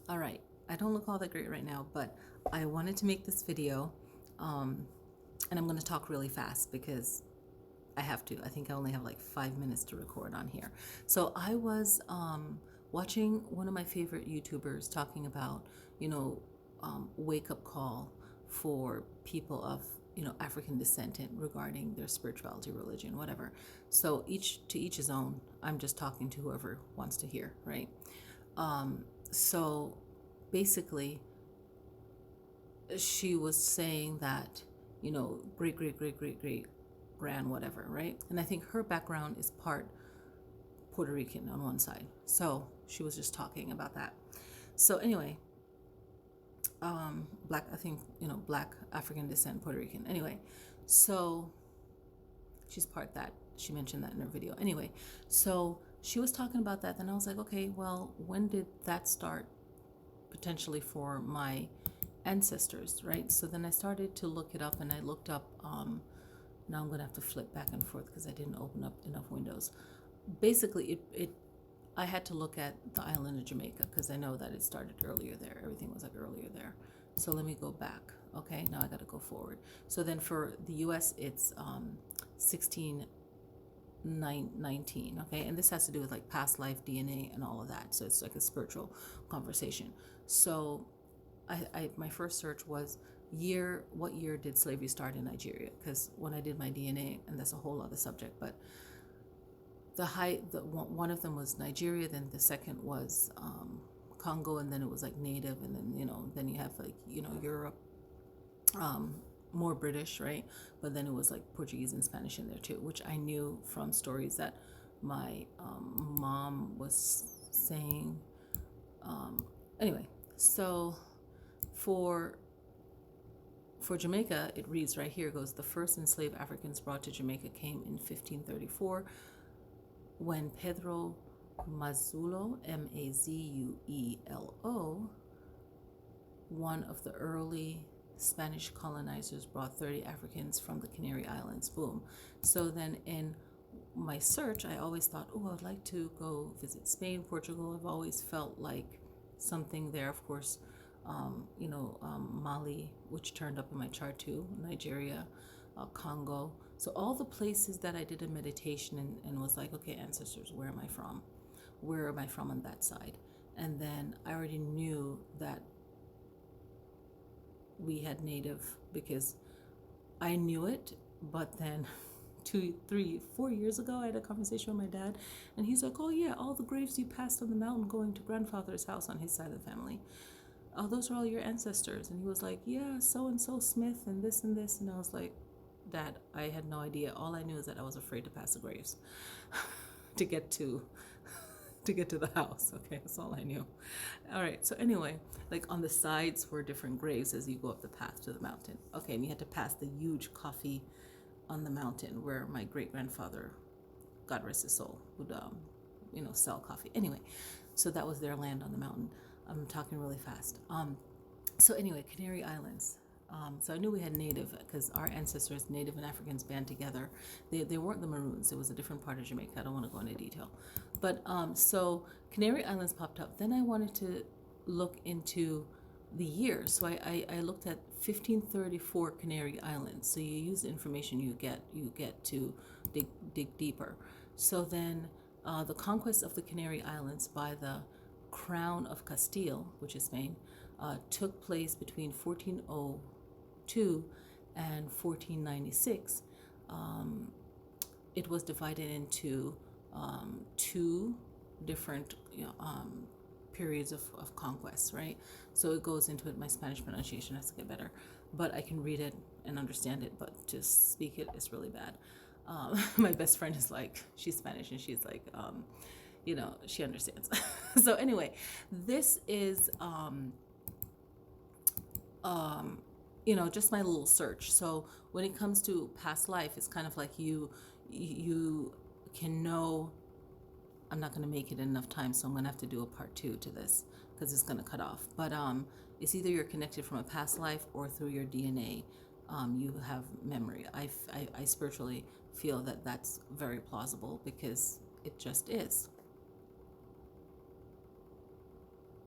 All right, I don't look all that great right now, but I wanted to make this video, and I'm going to talk really fast because I have to. I think I only have like 5 minutes to record on here. So I was watching one of my favorite YouTubers talking about, wake up call for people of African descent and regarding their spirituality, religion, whatever. So each his own. I'm just talking to whoever wants to hear, right? So basically, she was saying that, great, great, great, great, great grand, whatever, right? And I think her background is part Puerto Rican on one side. So she was just talking about that. So anyway, black, I think, black African descent, Puerto Rican. Anyway, so she's part that. She mentioned that in her video. Anyway, so she was talking about that. Then I was like, okay, well, when did that start potentially for my ancestors, right? So then I started to look it up, and I looked up, now I'm going to have to flip back and forth because I didn't open up enough windows. Basically, I had to look at the island of Jamaica because I know that it started earlier there. Everything was like earlier there. So let me go back. Okay, now I got to go forward. So then for the US, it's 1619. Okay, and this has to do with like past life DNA and all of that. So it's like a spiritual conversation. So my first search was what year did slavery start in Nigeria? Because when I did my DNA, and that's a whole other subject, but one of them was Nigeria, then the second was Congo, and then it was like native, and then then you have like Europe, more British, right? But then it was like Portuguese and Spanish in there too, which I knew from stories that my mom was saying. Anyway, so for Jamaica, it reads right here, goes, the first enslaved Africans brought to Jamaica came in 1534 when Pedro Mazulo, Mazuelo, one of the early Spanish colonizers, brought 30 Africans from the Canary Islands. Boom. So then in my search, I always thought, oh, I'd like to go visit Spain, Portugal. I've always felt like something there. Of course, Mali, which turned up in my chart too, Nigeria, Congo. So all the places that I did a meditation and was like, okay, ancestors, where am I from? Where am I from on that side? And then I already knew that we had native because I knew it, but then 2, 3, 4 years ago, I had a conversation with my dad, and he's like, oh yeah, all the graves you passed on the mountain going to grandfather's house on his side of the family, oh, those are all your ancestors. And he was like, yeah, so-and-so Smith and this and this. And I was like, Dad, I had no idea. All I knew is that I was afraid to pass the graves to get to the house. Okay, that's all I knew. All right, so anyway, like on the sides were different graves as you go up the path to the mountain. Okay, and you had to pass the huge coffee on the mountain where my great-grandfather, God rest his soul, would sell coffee. Anyway, so that was their land on the mountain. I'm talking really fast. So anyway, Canary Islands. So I knew we had native because our ancestors, Native and Africans, band together. They weren't the Maroons. It was a different part of Jamaica. I don't want to go into detail. But so Canary Islands popped up. Then I wanted to look into the years. So I looked at 1534 Canary Islands. So you use the information you get to dig deeper. So then the conquest of the Canary Islands by the Crown of Castile, which is Spain, took place between 1402 and 1496. It was divided into two different periods of conquest, right? So it goes into it. My Spanish pronunciation has to get better, but I can read it and understand it, but to speak it is really bad. My best friend is like, she's Spanish, and she's like, she understands. So anyway, this is just my little search. So when it comes to past life, it's kind of like you can know. I'm not going to make it enough time, so I'm going to have to do a part 2 to this because it's going to cut off. But it's either you're connected from a past life or through your DNA. You have memory. I spiritually feel that that's very plausible because it just is.